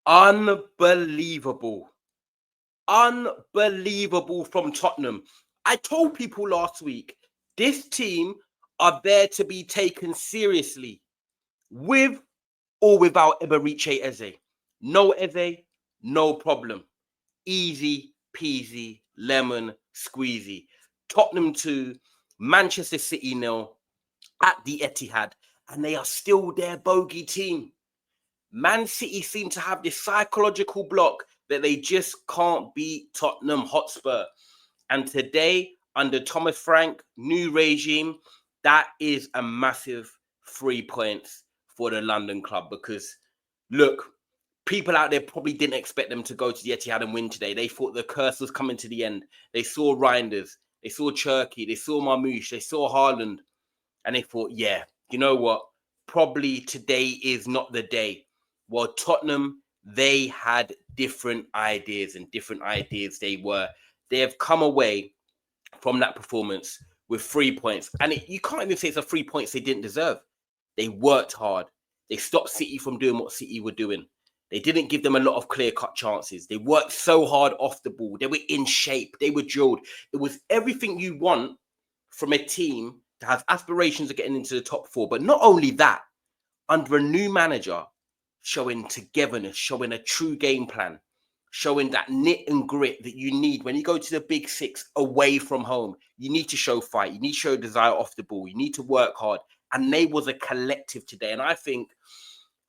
Unbelievable. Unbelievable from Tottenham. I told people last week, this team are there to be taken seriously with or without Eberiche Eze. No Eze, no problem. Easy peasy, lemon squeezy. Tottenham 2, Manchester City 0 at the Etihad, and they are still their bogey team. Man City seem to have this psychological block that they just can't beat Tottenham Hotspur. And today, under Thomas Frank, new regime, that is a massive 3 points for the London club because, look, people out there probably didn't expect them to go to the Etihad and win today. They thought the curse was coming to the end. They saw Reinders, they saw Cherky, they saw Marmoush, they saw Haaland, and they thought, yeah, you know what? Probably today is not the day. Well, Tottenham, they had different ideas, and different ideas they have come away from that performance with 3 points. And you can't even say it's a 3 points they didn't deserve. They worked hard. They stopped City from doing what City were doing. They didn't give them a lot of clear-cut chances. They worked so hard off the ball. They were in shape. They were drilled. It was everything you want from a team that has aspirations of getting into the top four. But not only that, under a new manager, showing togetherness, showing a true game plan, showing that knit and grit that you need when you go to the big six away from home. You need to show fight. You need to show desire off the ball. You need to work hard. And they was a collective today. And I think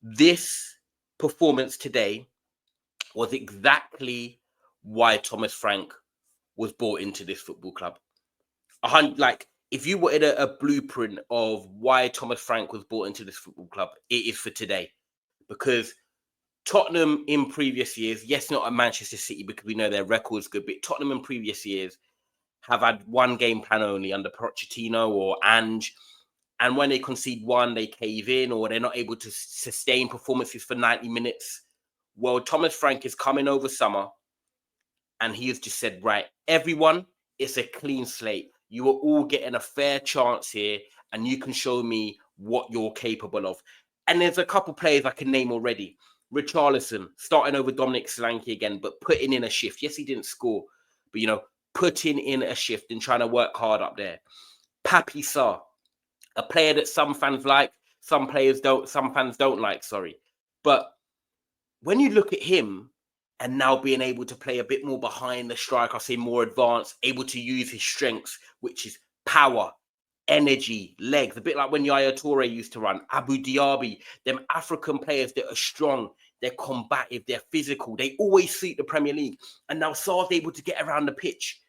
this performance today was exactly why Thomas Frank was brought into this football club. Like, if you wanted a blueprint of why Thomas Frank was brought into this football club, it is for today. Because Tottenham in previous years, yes, not at Manchester City because we know their record's good, but Tottenham in previous years have had one game plan only under Pochettino or Ange. And when they concede one, they cave in or they're not able to sustain performances for 90 minutes. Well, Thomas Frank is coming over summer and he has just said, right, everyone, it's a clean slate. You are all getting a fair chance here and you can show me what you're capable of. And there's a couple players I can name already. Richarlison, starting over Dominic Solanke again, but putting in a shift. Yes, he didn't score, but, putting in a shift and trying to work hard up there. Papi Sarr, a player that some fans like, some fans don't like, sorry. But when you look at him and now being able to play a bit more behind the striker, I say more advanced, able to use his strengths, which is power, energy, legs, a bit like when Yaya Toure used to run, Abu Dhabi, them African players that are strong, they're combative, they're physical, they always suit the Premier League. And now Sarr's able to get around the pitch.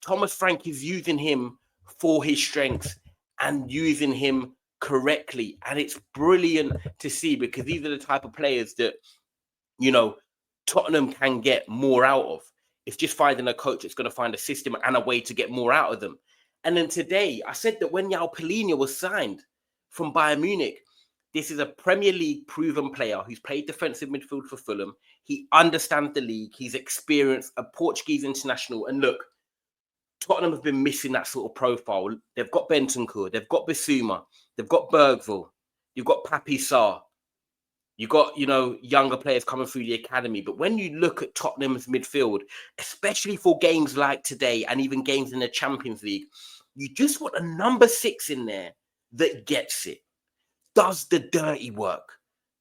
Thomas Frank is using him for his strengths and using him correctly. And it's brilliant to see because these are the type of players that, Tottenham can get more out of. It's just finding a coach that's going to find a system and a way to get more out of them. And then today, I said that when Joao Palhinha was signed from Bayern Munich, this is a Premier League proven player who's played defensive midfield for Fulham. He understands the league. He's experienced, a Portuguese international. And look, Tottenham have been missing that sort of profile. They've got Bentancur, they've got Bissouma, they've got Bergville, you've got Papi Sarr, you've got, younger players coming through the academy. But when you look at Tottenham's midfield, especially for games like today and even games in the Champions League, you just want a number 6 in there that gets it, does the dirty work,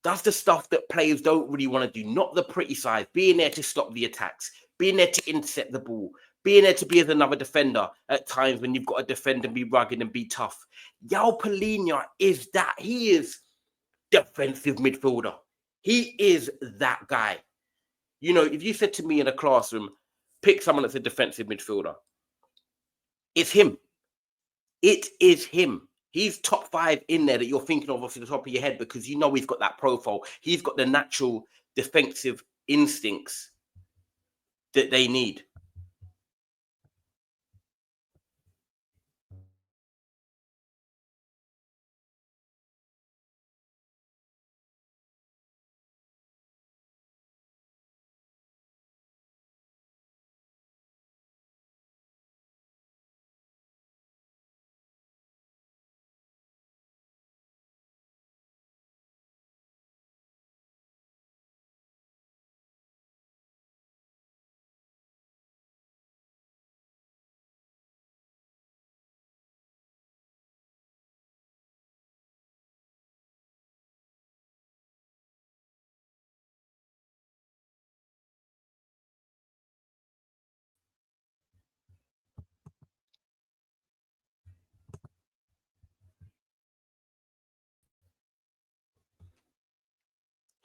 does the stuff that players don't really want to do, not the pretty side, being there to stop the attacks, being there to intercept the ball, being there to be as another defender at times when you've got to defend and be rugged and be tough. Joao Palhinha is that. He is defensive midfielder. He is that guy. If you said to me in a classroom, pick someone that's a defensive midfielder, it's him. It is him. He's top 5 in there that you're thinking of off the top of your head because he's got that profile. He's got the natural defensive instincts that they need.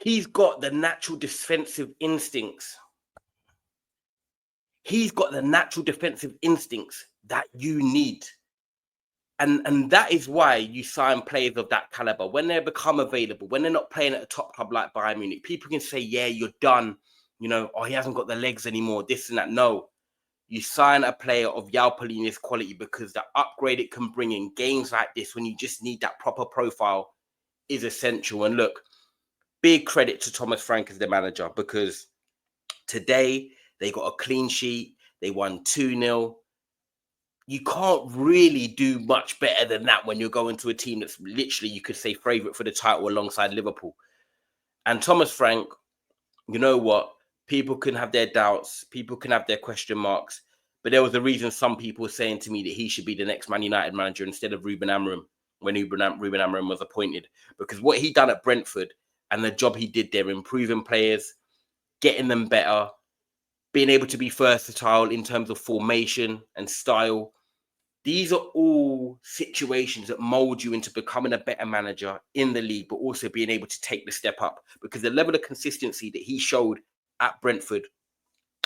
He's got the natural defensive instincts. He's got the natural defensive instincts that you need. And that is why you sign players of that caliber. When they become available, when they're not playing at a top club like Bayern Munich, people can say, yeah, you're done. You know, oh, he hasn't got the legs anymore, this and that. No, you sign a player of Joao Palhinha's quality because the upgrade it can bring in games like this when you just need that proper profile is essential. And look, big credit to Thomas Frank as the manager, because today they got a clean sheet. They won 2-0. You can't really do much better than that when you're going to a team that's literally, you could say, favourite for the title alongside Liverpool. And Thomas Frank, you know what? People can have their doubts. People can have their question marks. But there was a reason some people were saying to me that he should be the next Man United manager instead of Ruben Amorim when Ruben Amorim was appointed. Because what he done at Brentford and the job he did there, improving players, getting them better, being able to be versatile in terms of formation and style. These are all situations that mold you into becoming a better manager in the league, but also being able to take the step up, because the level of consistency that he showed at Brentford,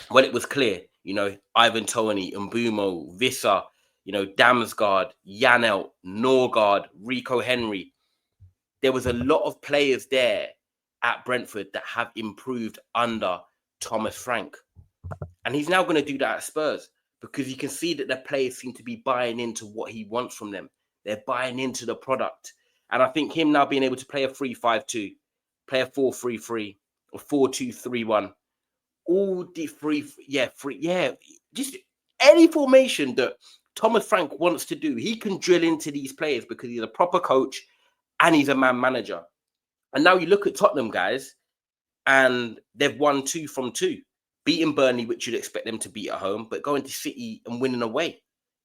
when it was clear, you know, Ivan Toney, Mbumo, Visser, you know, Damsgaard, Janelt, Norgard, Rico Henry. There was a lot of players there at Brentford that have improved under Thomas Frank. And he's now going to do that at Spurs, because you can see that the players seem to be buying into what he wants from them. They're buying into the product. And I think him now being able to play a 3-5-2, play a 4-3-3 or 4-2-3-1, all the just any formation that Thomas Frank wants to do, he can drill into these players because he's a proper coach and he's a man manager. And now you look at Tottenham, guys, and they've won 2 from 2. Beating Burnley, which you'd expect them to beat at home, but going to City and winning away.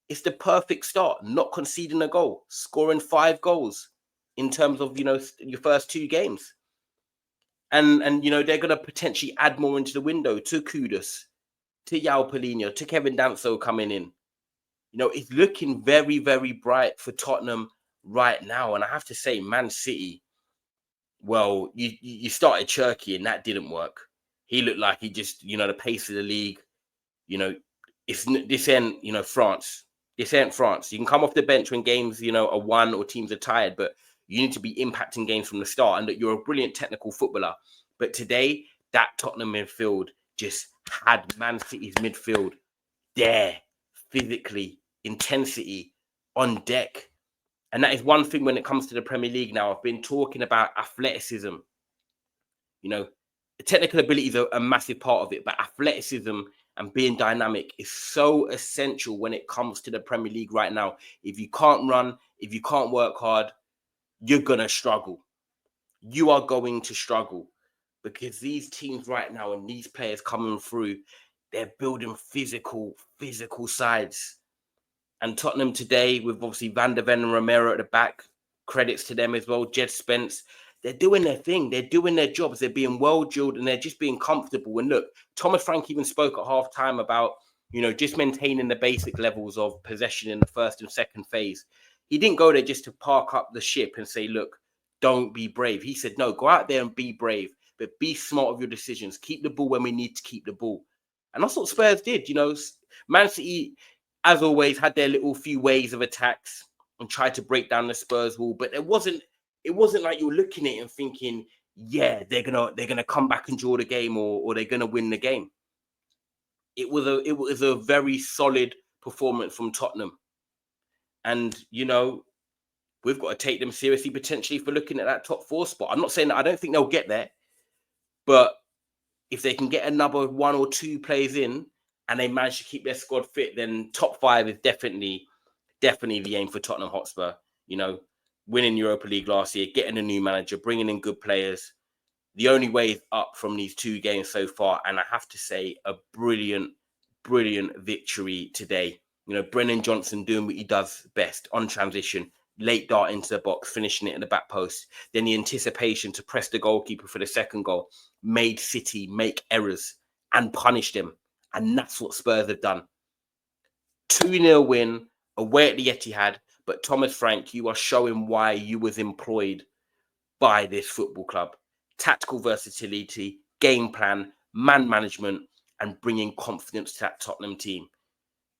It's the perfect start, not conceding a goal, scoring 5 goals in terms of, you know, your first 2 games. And you know, they're going to potentially add more into the window to Kudus, to Joao Palhinha, to Kevin Danso coming in. You know, it's looking very, very bright for Tottenham right now. And I have to say, Man City, well, you started Cherky and that didn't work. He looked like he just, you know, the pace of the league, you know, this ain't, you know, France. This ain't France. You can come off the bench when games, you know, are won or teams are tired, but you need to be impacting games from the start, and that you're a brilliant technical footballer. But today, that Tottenham midfield just had Man City's midfield there, physically, intensity, on deck. And that is one thing when it comes to the Premier League now. I've been talking about athleticism. You know, technical ability is a massive part of it, but athleticism and being dynamic is so essential when it comes to the Premier League right now. If you can't run, if you can't work hard, you're going to struggle. You are going to struggle, because these teams right now and these players coming through, they're building physical sides. And Tottenham today, with obviously Van der Ven and Romero at the back, credits to them as well. Jed Spence, they're doing their thing. They're doing their jobs. They're being well drilled and they're just being comfortable. And look, Thomas Frank even spoke at half time about, you know, just maintaining the basic levels of possession in the first and second phase. He didn't go there just to park up the ship and say, look, don't be brave. He said, no, go out there and be brave, but be smart of your decisions. Keep the ball when we need to keep the ball. And that's what Spurs did. You know, Man City, as always, had their little few ways of attacks and tried to break down the Spurs wall, but it wasn't like you were looking at it and thinking, yeah, they're gonna come back and draw the game or they're gonna win the game. It was a very solid performance from Tottenham. And you know, we've got to take them seriously potentially for looking at that top 4 spot. I'm not saying that I don't think they'll get there, but if they can get another 1 or 2 players in and they manage to keep their squad fit, then top 5 is definitely the aim for Tottenham Hotspur. You know, winning Europa League last year, getting a new manager, bringing in good players. The only way is up from these 2 games so far. And I have to say, a brilliant victory today. You know, Brennan Johnson doing what he does best on transition, late dart into the box, finishing it in the back post. Then the anticipation to press the goalkeeper for the second goal made City make errors and punish them. And that's what Spurs have done. 2-0 win away at the Etihad. But Thomas Frank, you are showing why you was employed by this football club. tactical versatility, game plan, man management, and bringing confidence to that Tottenham team.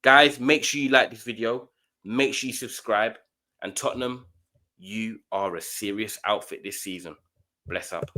Guys, make sure you like this video. Make sure you subscribe. And Tottenham, you are a serious outfit this season. Bless up.